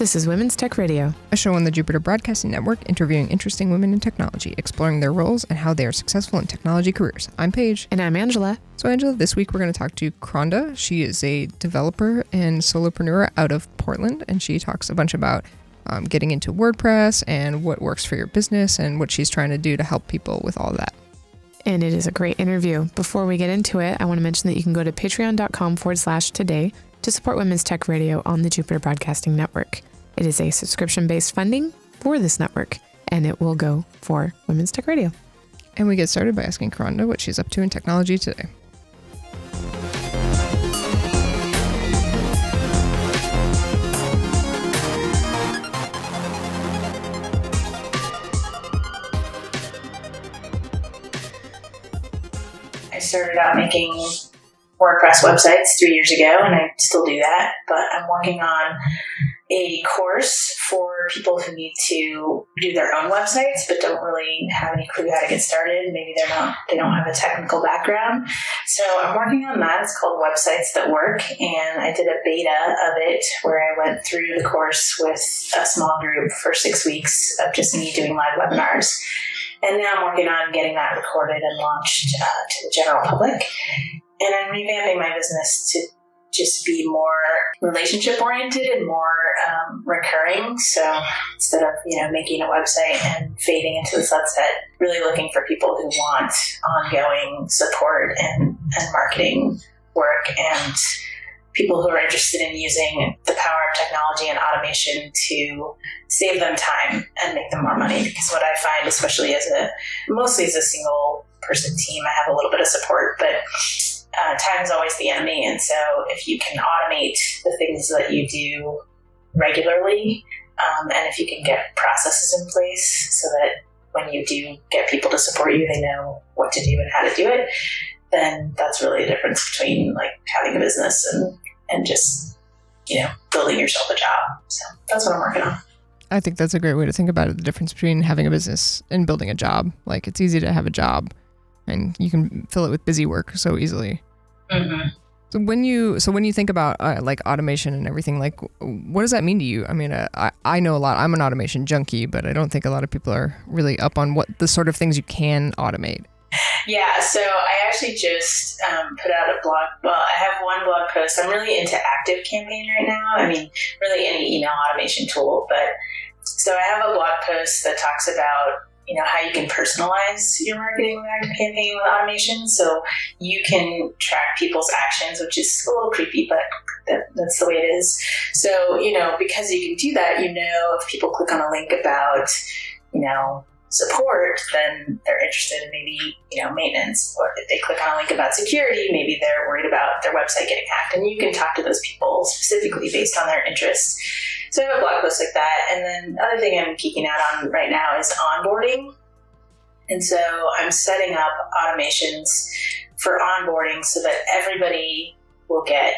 This is Women's Tech Radio, a show on the Jupiter Broadcasting Network interviewing interesting women in technology, exploring their roles and how they are successful in technology careers. I'm Paige. And I'm Angela. So Angela, this week we're going to talk to Kronda. She is a developer and solopreneur out of Portland, and she talks a bunch about getting into WordPress and what works for your business and what she's trying to do to help people with all that. And it is a great interview. Before we get into it, I want to mention that you can go to patreon.com/today to support Women's Tech Radio on the Jupiter Broadcasting Network. It is a subscription-based funding for this network, and it will go for Women's Tech Radio. And we get started by asking Kronda what she's up to in technology today. I started out making WordPress websites 3 years ago, and I still do that, but I'm working on a course for people who need to do their own websites but don't really have any clue how to get started. Maybe they don't have a technical background. So I'm working on that. It's called Websites That Work, and I did a beta of it where I went through the course with a small group for 6 weeks of just me doing live webinars. And now I'm working on getting that recorded and launched to the general public. And I'm revamping my business to just be more relationship-oriented and more recurring. So instead of, making a website and fading into the sunset, really looking for people who want ongoing support and marketing work, and people who are interested in using the power of technology and automation to save them time and make them more money. Because what I find, especially mostly as a single person team, I have a little bit of support, but time is always the enemy. And so if you can automate the things that you do regularly, and if you can get processes in place so that when you do get people to support you, they know what to do and how to do it, then that's really a difference between like having a business and just, building yourself a job. So that's what I'm working on. I think that's a great way to think about it, the difference between having a business and building a job. Like, it's easy to have a job and you can fill it with busy work so easily. Mm-hmm. So when you think about like automation and everything, like, what does that mean to you? I mean, I know a lot. I'm an automation junkie, but I don't think a lot of people are really up on what the sort of things you can automate. Yeah, so I actually just put out a blog. Well, I have one blog post. I'm really into ActiveCampaign right now. I mean, really any email automation tool. But so I have a blog post that talks about how you can personalize your marketing with ActiveCampaign with automation. So you can track people's actions, which is a little creepy, but that's the way it is. So, because you can do that, if people click on a link about, support, then they're interested in maybe, maintenance. Or if they click on a link about security, maybe they're worried about their website getting hacked. And you can talk to those people specifically based on their interests. So I have a blog post like that. And then the other thing I'm geeking out on right now is onboarding. And so I'm setting up automations for onboarding so that everybody will get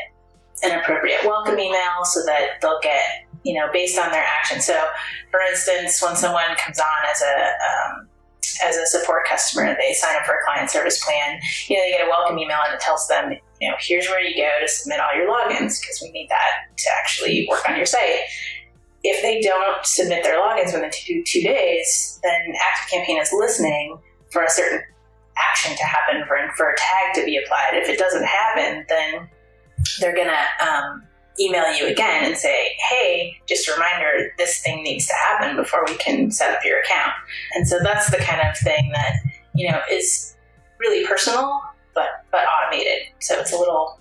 an appropriate welcome email, so that they'll get, based on their action. So for instance, when someone comes on as a support customer, they sign up for a client service plan, they get a welcome email and it tells them, here's where you go to submit all your logins, because we need that to actually work on your site. If they don't submit their logins within two days, then ActiveCampaign is listening for a certain action to happen, for a tag to be applied. If it doesn't happen, then they're going to email you again and say, hey, just a reminder, this thing needs to happen before we can set up your account. And so that's the kind of thing that, is really personal, but automated. So it's a little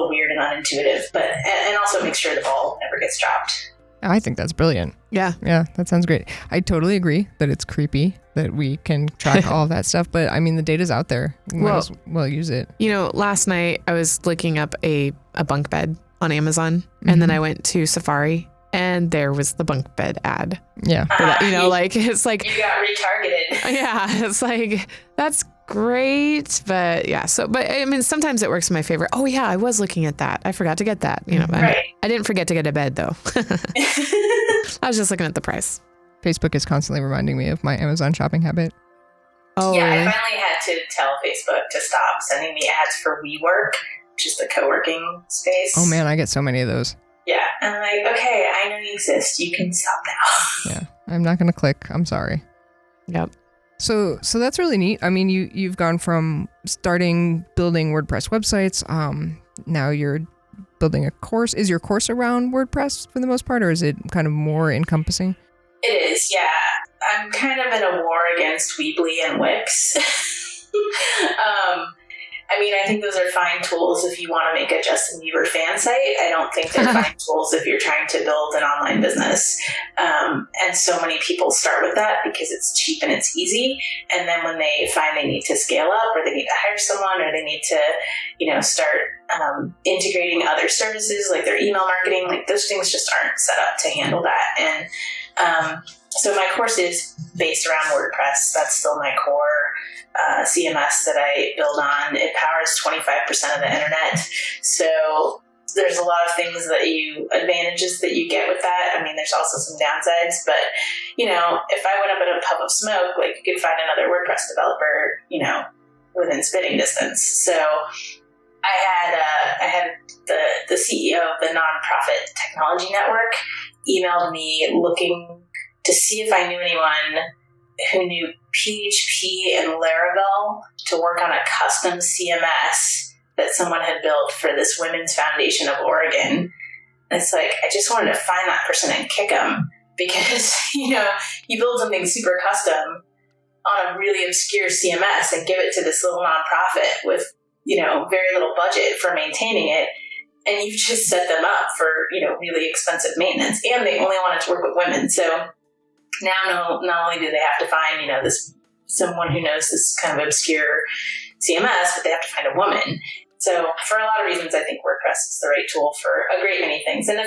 weird and unintuitive, and also makes sure the ball never gets dropped. I think that's brilliant. Yeah. Yeah, that sounds great. I totally agree that it's creepy that we can track all of that stuff, but I mean, the data's out there. We might as well use it. Last night I was looking up a bunk bed on Amazon, and then I went to Safari, and there was the bunk bed ad. Yeah. It's like you got retargeted. Yeah, it's like, that's great, but yeah. So, but I mean, sometimes it works in my favor. Oh yeah, I was looking at that. I forgot to get that. Right. I didn't forget to get a bed though. I was just looking at the price. Facebook is constantly reminding me of my Amazon shopping habit. Oh, yeah, really? I finally had to tell Facebook to stop sending me ads for WeWork, which is the co-working space. Oh man, I get so many of those. Yeah, And I'm like, okay, I know you exist. You can stop now. Yeah. I'm not going to click. I'm sorry. Yep. So that's really neat. I mean, you've gone from starting building WordPress websites. Now you're building a course. Is your course around WordPress for the most part, or is it kind of more encompassing? It is, yeah. I'm kind of in a war against Weebly and Wix. I mean, I think those are fine tools if you want to make a Justin Bieber fan site. I don't think they're fine tools if you're trying to build an online business. And so many people start with that because it's cheap and it's easy. And then when they find they need to scale up, or they need to hire someone, or they need to, start integrating other services like their email marketing, like those things just aren't set up to handle that. And so my course is based around WordPress. That's still my core CMS that I build on. It powers 25% of the internet. So there's a lot of advantages that you get with that. I mean, there's also some downsides, but if I went up in a puff of smoke, like you could find another WordPress developer, within spitting distance. So I had the CEO of the nonprofit technology network emailed me looking to see if I knew anyone who knew PHP and Laravel to work on a custom CMS that someone had built for this Women's Foundation of Oregon. And it's like, I just wanted to find that person and kick them because, you build something super custom on a really obscure CMS and give it to this little nonprofit with, very little budget for maintaining it. And you've just set them up for, really expensive maintenance. And they only wanted to work with women. So now not only do they have to find, this someone who knows this kind of obscure CMS, but they have to find a woman. So for a lot of reasons, I think WordPress is the right tool for a great many things. And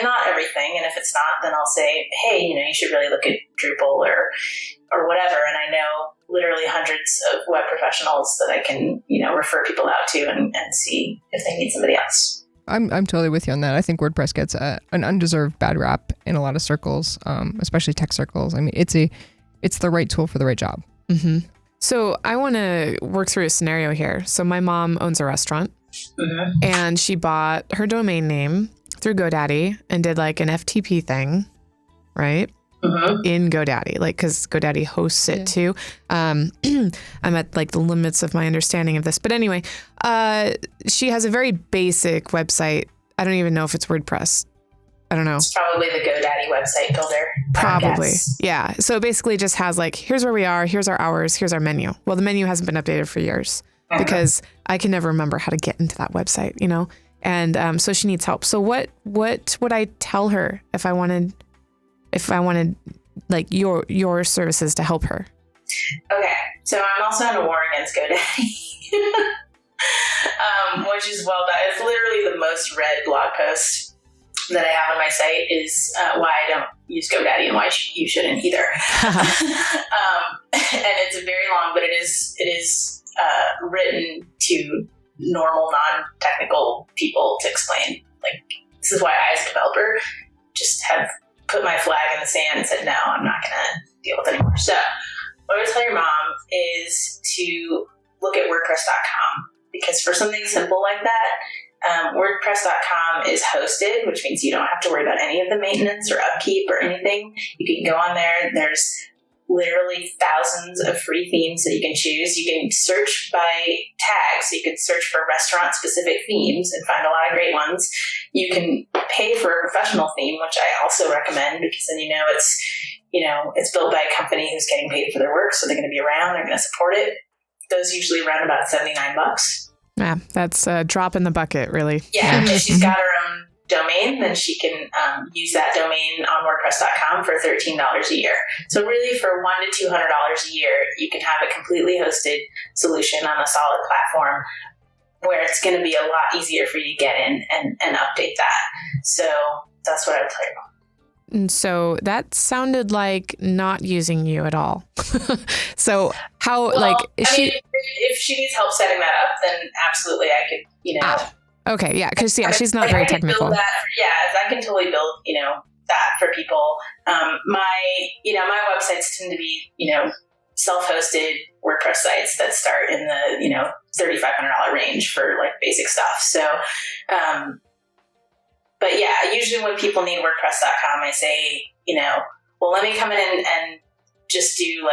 not everything. And if it's not, then I'll say, hey, you should really look at Drupal or whatever. And I know literally hundreds of web professionals that I can, refer people out to and see if they need somebody else. I'm totally with you on that. I think WordPress gets an undeserved bad rap in a lot of circles, especially tech circles. I mean, it's the right tool for the right job. Mm-hmm. So I want to work through a scenario here. So my mom owns a restaurant, mm-hmm. and she bought her domain name through GoDaddy and did like an FTP thing, right? Mm-hmm. In GoDaddy, like, because GoDaddy hosts it too. I'm at like the limits of my understanding of this. But anyway, she has a very basic website. I don't even know if it's WordPress. I don't know. It's probably the GoDaddy website builder. Probably. Yeah. So it basically just has like, here's where we are, here's our hours, here's our menu. Well, the menu hasn't been updated for years because I can never remember how to get into that website, And so she needs help. So what would I tell her if I wanted like your services to help her? Okay. So I'm also in a war against GoDaddy, which is well done. It's literally the most read blog post that I have on my site is why I don't use GoDaddy and why you shouldn't either. And it's very long, but it is written to normal, non-technical people to explain. Like, this is why I, as a developer, just have put my flag in the sand and said, no, I'm not going to deal with it anymore. So what I would tell your mom is to look at WordPress.com, because for something simple like that, WordPress.com is hosted, which means you don't have to worry about any of the maintenance or upkeep or anything. You can go on there. There's literally thousands of free themes that you can choose. You can search by tags. So you can search for restaurant-specific themes and find a lot of great ones. You can pay for a professional theme, which I also recommend, because then it's built by a company who's getting paid for their work, so they're going to be around. They're going to support it. Those usually run about $79. Yeah, that's a drop in the bucket, really. Yeah, if she's got her own domain, then she can use that domain on WordPress.com for $13 a year. So really, for $100 to $200 a year, you can have a completely hosted solution on a solid platform where it's going to be a lot easier for you to get in and update that. So that's what I would tell you. And so that sounded like not using you at all. So how, if she needs help setting that up, then absolutely I could, Okay, yeah, because she's not very technical. I can totally build, that for people. My websites tend to be, self-hosted WordPress sites that start in the, $3,500 range for like basic stuff. So, But yeah, usually when people need WordPress.com, I say, well, let me come in and just do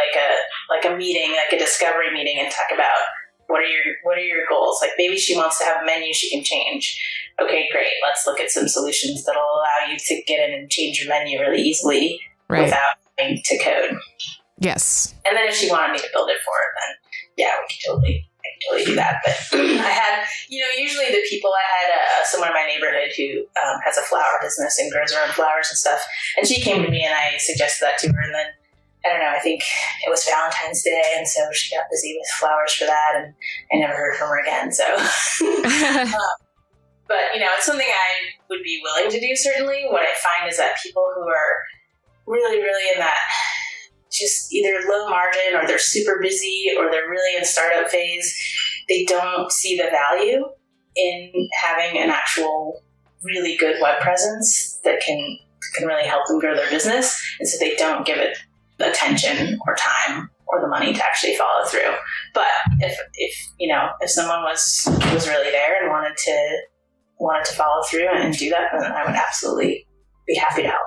like a meeting, like a discovery meeting, and talk about what are your goals. Like maybe she wants to have a menu she can change. Okay, great. Let's look at some solutions that'll allow you to get in and change your menu really easily without having to code. Yes. And then if she wanted me to build it for her, then yeah, I can totally do that. But I had, usually the people, I had someone in my neighborhood who has a flower business and grows her own flowers and stuff. And she came to me and I suggested that to her. And then, I don't know, I think it was Valentine's Day. And so she got busy with flowers for that. And I never heard from her again. So, but, it's something I would be willing to do, certainly. What I find is that people who are really, really in that just either low margin or they're super busy or they're really in startup phase, they don't see the value in having an actual really good web presence that can really help them grow their business. And so they don't give it the attention or time or the money to actually follow through. But if someone was really there and wanted to follow through and do that, then I would absolutely be happy to help.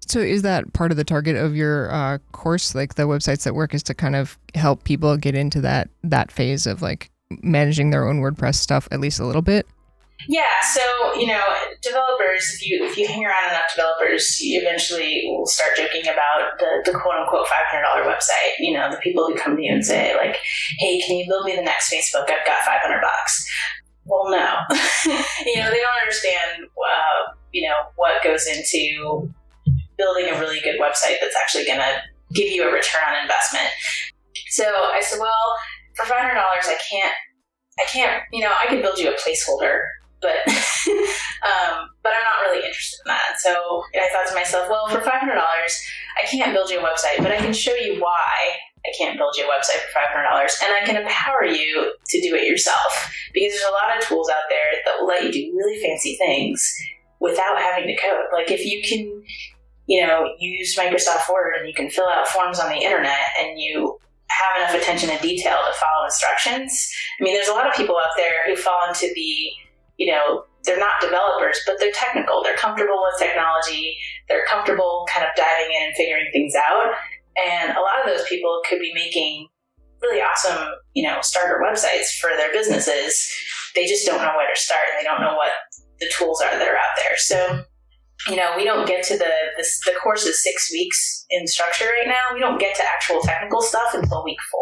So is that part of the target of your course? Like the websites that work is to kind of help people get into that phase of like managing their own WordPress stuff at least a little bit? Yeah. So, developers, if you hang around enough developers, you eventually will start joking about the quote unquote $500 website. The people who come to you and say like, hey, can you build me the next Facebook? I've got $500. Well, no, they don't understand, what goes into building a really good website that's actually going to give you a return on investment. So I said, well, for $500, I can't, I could build you a placeholder, but, but I'm not really interested in that. So I thought to myself, well, for $500, I can't build you a website, but I can show you why I can't build you a website for $500, and I can empower you to do it yourself, because there's a lot of tools out there that will let you do really fancy things without having to code. Like if you can, use Microsoft Word and you can fill out forms on the internet and you have enough attention to detail to follow instructions. I mean, there's a lot of people out there who fall into the, they're not developers, but they're technical. They're comfortable with technology. They're comfortable kind of diving in and figuring things out. And a lot of those people could be making really awesome, starter websites for their businesses. They just don't know where to start. They don't know what the tools are that are out there. So, we don't get to the course is 6 weeks in structure right now. We don't get to actual technical stuff until week 4.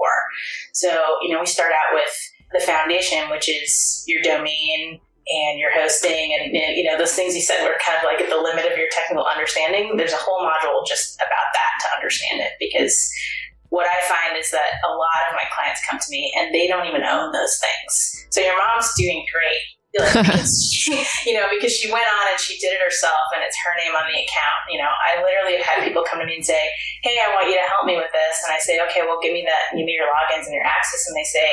So, we start out with the foundation, which is your domain and your hosting and, those things you said were kind of like at the limit of your technical understanding. There's a whole module just about that to understand it, because what I find is that a lot of my clients come to me and they don't even own those things. So your mom's doing great. Because she went on and she did it herself and it's her name on the account. I literally have had people come to me and say, hey, I want you to help me with this. And I say, okay, well, give me your logins and your access. And they say,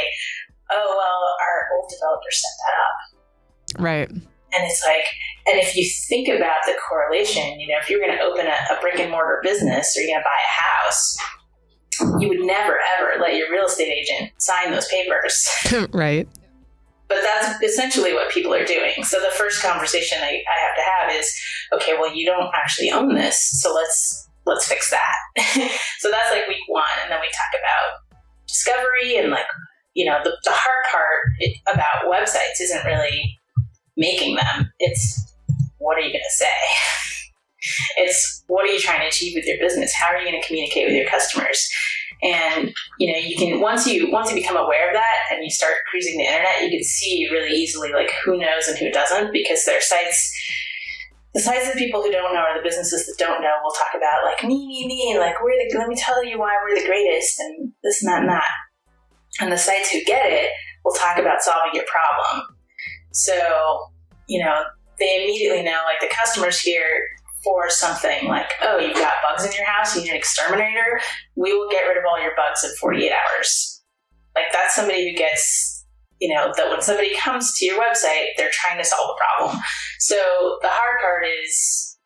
oh, well, our old developer set that up. Right. And it's like, and if you think about the correlation, if you're going to open a brick and mortar business or you're going to buy a house, you would never, ever let your real estate agent sign those papers. Right. But that's essentially what people are doing. So the first conversation I have to have is, okay, well, you don't actually own this, so let's fix that. So that's like week 1, and then we talk about discovery and the hard part about websites isn't really making them. It's what are you going to say? It's what are you trying to achieve with your business? How are you going to communicate with your customers? And, you can, once you become aware of that and you start cruising the internet, you can see really easily, who knows and who doesn't, because their sites, the sites of the people who don't know or the businesses that don't know will talk about me, let me tell you why we're the greatest and this and that and that. And the sites who get it will talk about solving your problem. So, they immediately know, the customers here for something like, oh, you've got bugs in your house, you need an exterminator, we will get rid of all your bugs in 48 hours. That's somebody who gets, that when somebody comes to your website, they're trying to solve a problem. So the hard part is,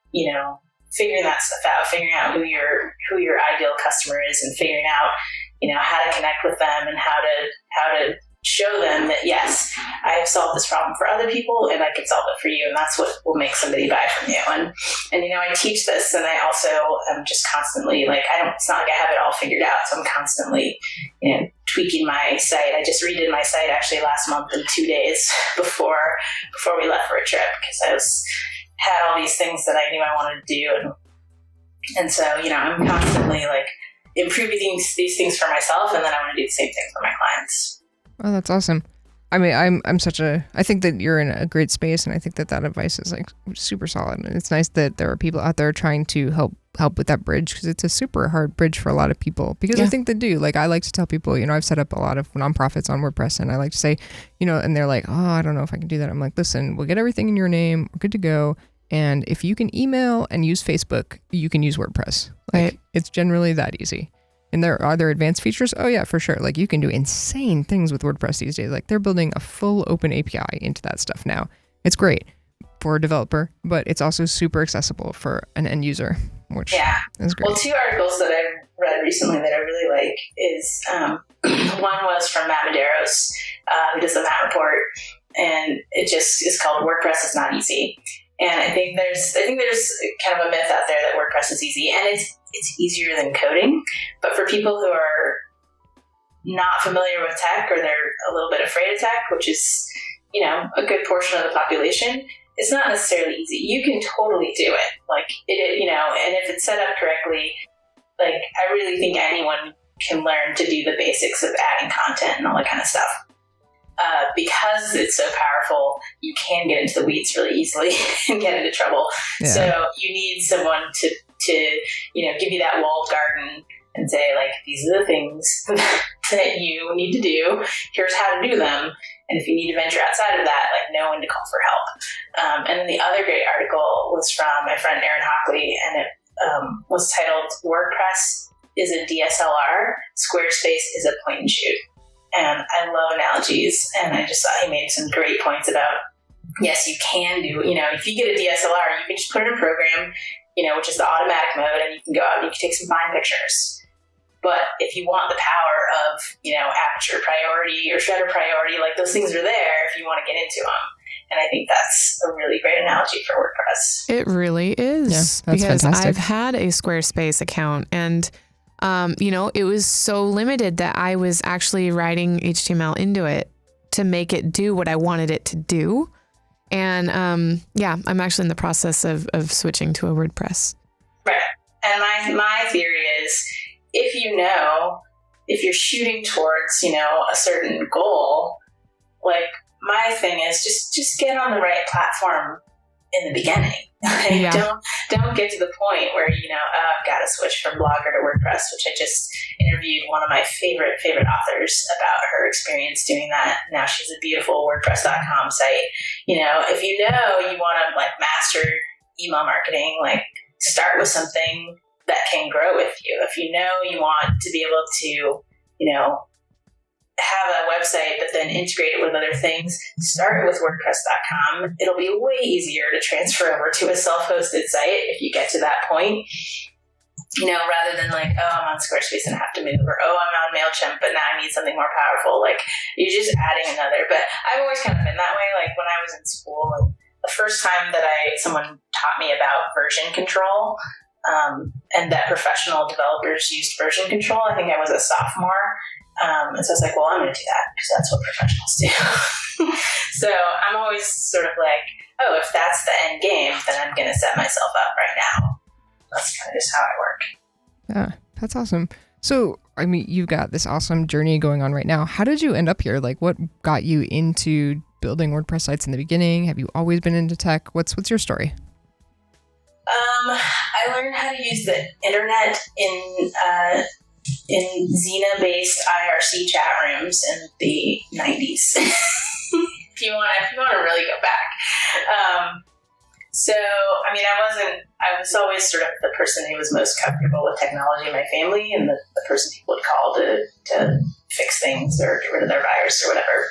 figuring that stuff out, figuring out who your ideal customer is and figuring out, how to connect with them and how to show them that, yes, I have solved this problem for other people and I can solve it for you. And that's what will make somebody buy from you. And I teach this, and I also am just constantly it's not like I have it all figured out. So I'm constantly, tweaking my site. I just redid my site actually last month in 2 days before we left for a trip, because had all these things that I knew I wanted to do. And so, I'm constantly improving these things for myself, and then I want to do the same thing for my clients. Oh, that's awesome. I mean, I think that you're in a great space, and I think that advice is super solid. And it's nice that there are people out there trying to help with that bridge, because it's a super hard bridge for a lot of people, because I think they do. I like to tell people, I've set up a lot of nonprofits on WordPress, and I like to say, and they're like, oh, I don't know if I can do that. I'm like, listen, we'll get everything in your name. We're good to go. And if you can email and use Facebook, you can use WordPress. It's generally that easy. And are there advanced features? Oh yeah, for sure. You can do insane things with WordPress these days. They're building a full open API into that stuff now. It's great for a developer, but it's also super accessible for an end user, which is great. Well, 2 articles that I've read recently that I really like is one was from Matt Medeiros, who does the Matt Report, and it just is called "WordPress is Not Easy." And I think there's kind of a myth out there that WordPress is easy, and it's easier than coding. But for people who are not familiar with tech, or they're a little bit afraid of tech, which is, a good portion of the population, it's not necessarily easy. You can totally do it. And if it's set up correctly, I really think anyone can learn to do the basics of adding content and all that kind of stuff. Because it's so powerful, you can get into the weeds really easily and get into trouble. Yeah. So you need someone to give you that walled garden and say, these are the things that you need to do. Here's how to do them. And if you need to venture outside of that, know when to call for help. And then the other great article was from my friend Erin Hockley, and it was titled "WordPress is a DSLR, Squarespace is a point and shoot." And I love analogies, and I just thought he made some great points about, yes, you can do, if you get a DSLR, you can just put it in a program, which is the automatic mode, and you can go out and you can take some fine pictures. But if you want the power of, aperture priority or shutter priority, those things are there if you want to get into them. And I think that's a really great analogy for WordPress. It really is. Yeah, that's because fantastic. I've had a Squarespace account, and it was so limited that I was actually writing HTML into it to make it do what I wanted it to do. And I'm actually in the process of switching to a WordPress. Right. And my theory is, if you're shooting towards, a certain goal, my thing is just get on the right platform in the beginning. Don't get to the point where, I've got to switch from Blogger to WordPress, which I just interviewed one of my favorite authors about her experience doing that. Now she's a beautiful WordPress.com site. If you want to master email marketing, start with something that can grow with you. If you want to be able to, have a website, but then integrate it with other things, start with WordPress.com. It'll be way easier to transfer over to a self-hosted site if you get to that point, rather than I'm on Squarespace and I have to move, or I'm on MailChimp, but now I need something more powerful. You're just adding another. But I've always kind of been that way. When I was in school, and the first time that someone taught me about version control, and that professional developers used version control, I think I was a sophomore. And so I was like, well, I'm going to do that because that's what professionals do. So I'm always sort of if that's the end game, then I'm going to set myself up right now. That's kind of just how I work. Yeah, that's awesome. So, you've got this awesome journey going on right now. How did you end up here? What got you into building WordPress sites in the beginning? Have you always been into tech? What's your story? I learned how to use the internet in Xena-based IRC chat rooms in the 90s. if you want to really go back. I was always sort of the person who was most comfortable with technology in my family, and the person people would call to fix things or get rid of their virus or whatever.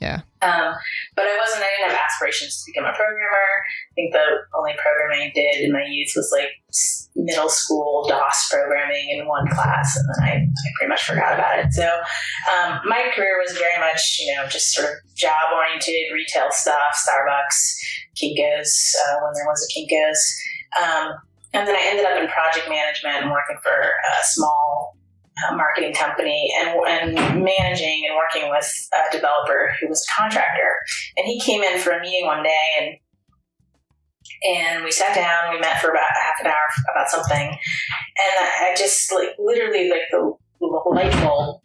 Yeah. But I didn't have aspirations to become a programmer. I think the only programming I did in my youth was like middle school DOS programming in one class, and then I pretty much forgot about it. So my career was very much, just sort of job-oriented retail stuff, Starbucks, Kinko's, when there was a Kinko's. And then I ended up in project management and working for a small marketing company and managing and working with a developer who was a contractor. And he came in for a meeting one day and we sat down, we met for about half an hour about something. And I just literally the light bulb,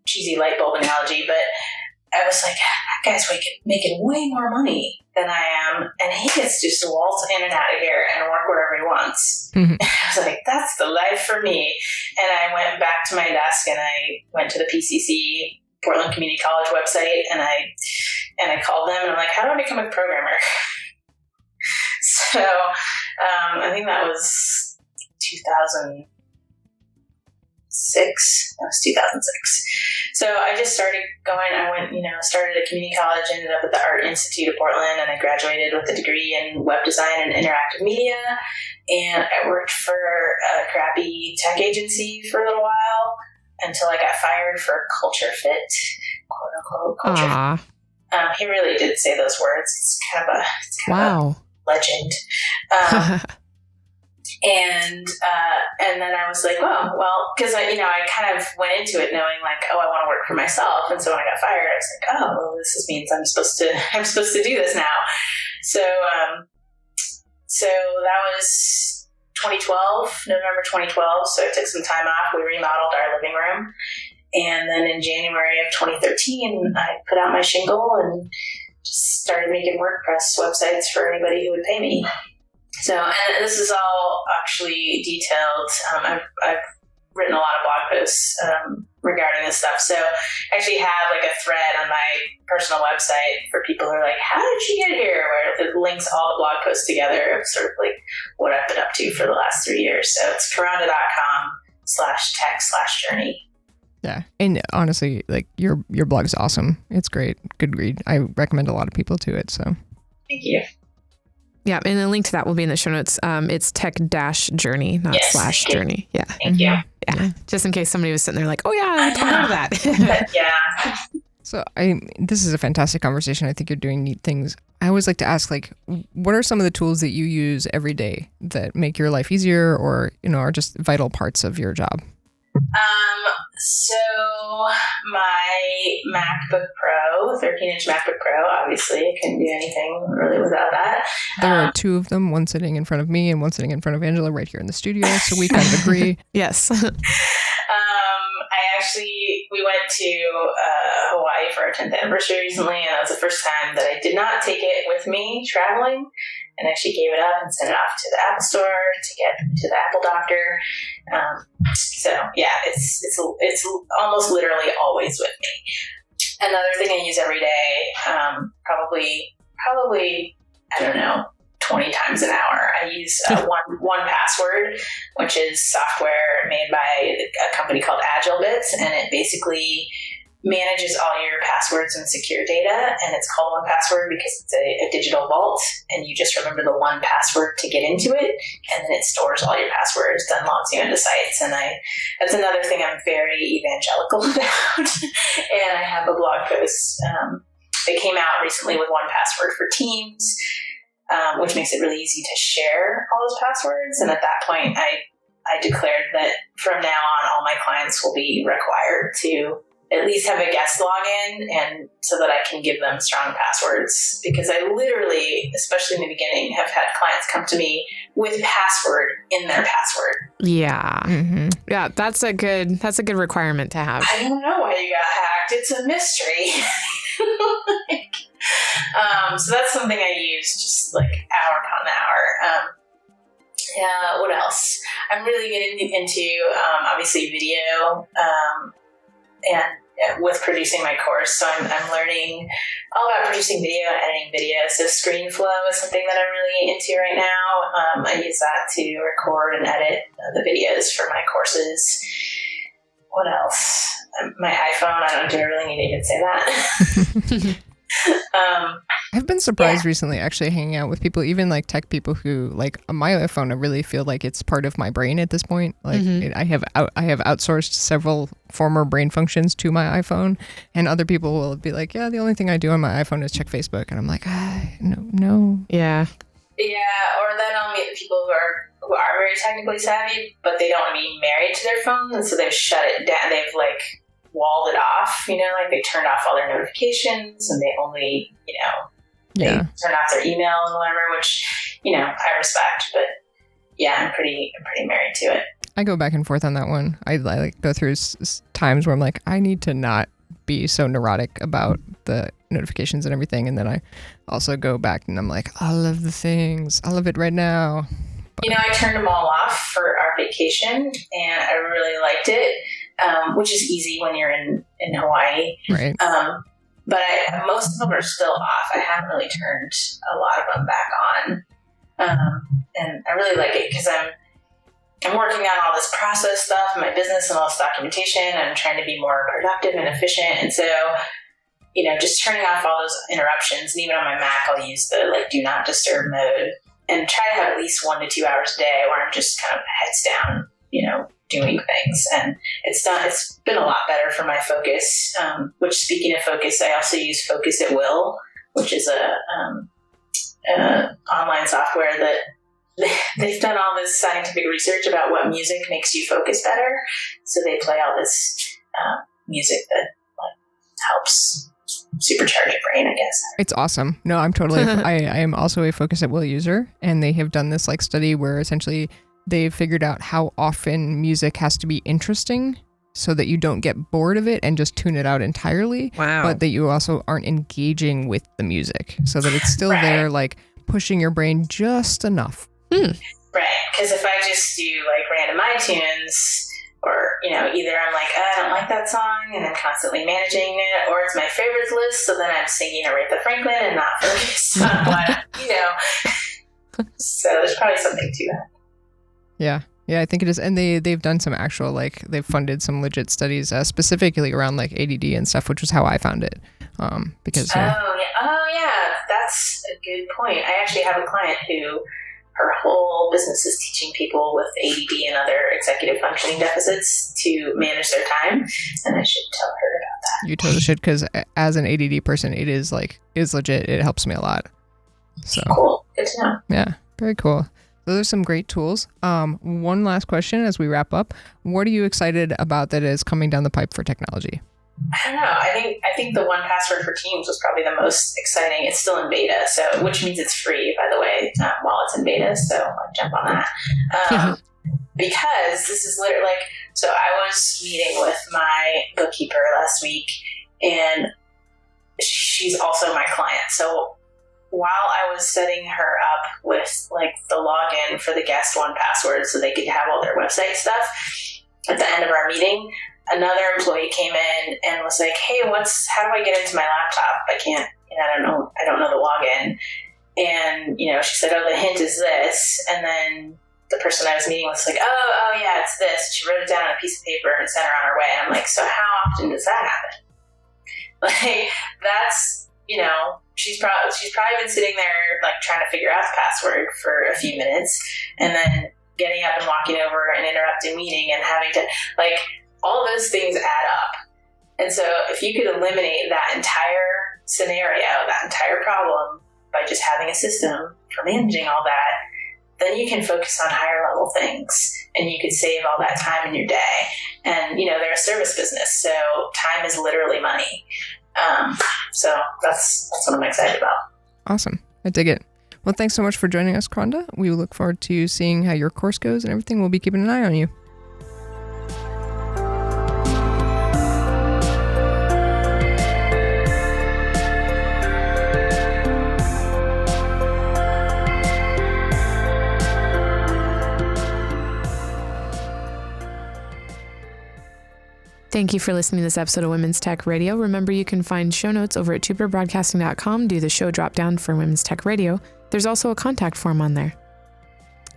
cheesy light bulb analogy, but I was like, that guy's making way more money than I am, and he gets to just waltz in and out of here and work wherever he wants. Mm-hmm. I was like, that's the life for me. And I went back to my desk and I went to the PCC, Portland Community College website, and I called them and I'm like, how do I become a programmer? So I think that was 2006. That was 2006. So I just started going. I went, started at community college, ended up at the Art Institute of Portland, and I graduated with a degree in web design and interactive media. And I worked for a crappy tech agency for a little while until I got fired for culture fit, quote unquote culture. He really did say those words. It's kind of a legend. And then I was like, oh, well, because I kind of went into it knowing like, oh, I want to work for myself. And so when I got fired, I was like, oh, well, this means I'm supposed to do this now. So that was 2012, November 2012. So I took some time off. We remodeled our living room. And then in January of 2013, I put out my shingle and just started making WordPress websites for anybody who would pay me. So, and this is all actually detailed. I've written a lot of blog posts regarding this stuff. So I actually have like a thread on my personal website for people who are like, how did you get here? Where it links all the blog posts together of sort of like what I've been up to for the last 3 years. So it's Kronda.com/tech/journey. Yeah. And honestly, like your blog's awesome. It's great. Good read. I recommend a lot of people to it. So thank you. Yeah, and the link to that will be in the show notes. It's tech-journey, not /journey. Yeah. Thank you. Yeah. Just in case somebody was sitting there like, oh yeah, I talked about that. Yeah. So this is a fantastic conversation. I think you're doing neat things. I always like to ask, like, what are some of the tools that you use every day that make your life easier or, are just vital parts of your job? So my MacBook Pro, 13-inch MacBook Pro, obviously I couldn't do anything really without that. There are two of them, one sitting in front of me and one sitting in front of Angela right here in the studio. So we kind of agree. Yes. We went to Hawaii for our 10th anniversary recently, and that was the first time that I did not take it with me traveling, and actually gave it up and sent it off to the Apple Store to get to the Apple doctor. So yeah, it's almost literally always with me. Another thing I use every day, probably I don't know, 20 times an hour. I use one password, which is software made by a company called AgileBits, and it basically manages all your passwords and secure data, and it's called 1Password because it's a digital vault, and you just remember the 1Password to get into it, and then it stores all your passwords, then logs you into sites. And that's another thing I'm very evangelical about. And I have a blog post that came out recently with 1Password for Teams, which makes it really easy to share all those passwords. And at that point, I declared that from now on, all my clients will be required to at least have a guest login, and so that I can give them strong passwords. Because I literally, especially in the beginning, have had clients come to me with password in their password. Yeah. Mm-hmm. Yeah, that's a good requirement to have. I don't know why you got hacked. It's a mystery. So that's something I use just like hour upon hour. What else? I'm really getting into obviously video, and with producing my course. So I'm learning all about producing video and editing video. So ScreenFlow is something that I'm really into right now. I use that to record and edit the videos for my courses. What else? my iPhone. Do I really need to even say that? I've been surprised recently actually hanging out with people, even like tech people who like my iPhone. I really feel like it's part of my brain at this point. Like I have outsourced several former brain functions to my iPhone, and other people will be like, yeah, the only thing I do on my iPhone is check Facebook. And I'm like, no. Yeah. Yeah. Or then I'll meet people who are very technically savvy, but they don't want to be married to their phone. And so they've shut it down. They've like walled it off, like they turned off all their notifications and they only, they turn off their email and whatever, which, I respect, but yeah, I'm pretty married to it. I go back and forth on that one. I like go through times where I'm like, I need to not be so neurotic about the notifications and everything. And then I also go back and I'm like, I love the things. I love it right now. But, I turned them all off for our vacation and I really liked it. Which is easy when you're in Hawaii. Right. But most of them are still off. I haven't really turned a lot of them back on. And I really like it because I'm working on all this process stuff in my business and all this documentation. And I'm trying to be more productive and efficient. And so, just turning off all those interruptions. And even on my Mac, I'll use the do not disturb mode and try to have at least 1 to 2 hours a day where I'm just kind of heads down, doing things. And it's been a lot better for my focus, which speaking of focus, I also use Focus at Will, which is a online software that they've done all this scientific research about what music makes you focus better. So they play all this music that helps supercharge your brain, I guess. It's awesome. No, I'm totally, I am also a Focus at Will user, and they have done this study where essentially they've figured out how often music has to be interesting so that you don't get bored of it and just tune it out entirely. Wow. But that you also aren't engaging with the music so that it's still there, pushing your brain just enough. Right. Because if I just do random iTunes or, either I'm like, I don't like that song and I'm constantly managing it, or it's my favorites list. So then I'm singing Aretha Franklin and not focused on what, So there's probably something to that. Yeah, I think it is. And they've done some actual, they've funded some legit studies specifically around ADD and stuff, which was how I found it. Because Oh, yeah. That's a good point. I actually have a client who her whole business is teaching people with ADD and other executive functioning deficits to manage their time. And I should tell her about that. You totally should, because as an ADD person, it is legit. It helps me a lot. So cool. Good to know. Yeah, very cool. Those are some great tools. One last question as we wrap up. What are you excited about that is coming down the pipe for technology? I don't know. I think the 1Password for Teams was probably the most exciting. It's still in beta, so which means it's free, by the way, while it's in beta. So I'll jump on that. Because this is literally so I was meeting with my bookkeeper last week, and she's also my client. So while I was setting her up with the login for the guest 1Password so they could have all their website stuff, at the end of our meeting, another employee came in and was like, hey, how do I get into my laptop? I can't, I don't know the login. And, she said, oh, the hint is this. And then the person I was meeting was like, oh yeah, it's this. She wrote it down on a piece of paper and sent her on her way. And I'm like, so how often does that happen? That's, she's probably been sitting there trying to figure out the password for a few minutes and then getting up and walking over and interrupting meeting and having to all those things add up. And so if you could eliminate that entire scenario, that entire problem by just having a system for managing all that, then you can focus on higher level things and you could save all that time in your day. And, they're a service business, so time is literally money. So that's what I'm excited about. Awesome. I dig it. Well, thanks so much for joining us, Kronda. We look forward to seeing how your course goes and everything. We'll be keeping an eye on you. Thank you for listening to this episode of Women's Tech Radio. Remember, you can find show notes over at jupiterbroadcasting.com. Do the show drop down for Women's Tech Radio. There's also a contact form on there.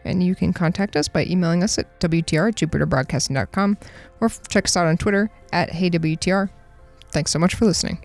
And you can contact us by emailing us at wtr@jupiterbroadcasting.com or check us out on Twitter @HeyWTR. Thanks so much for listening.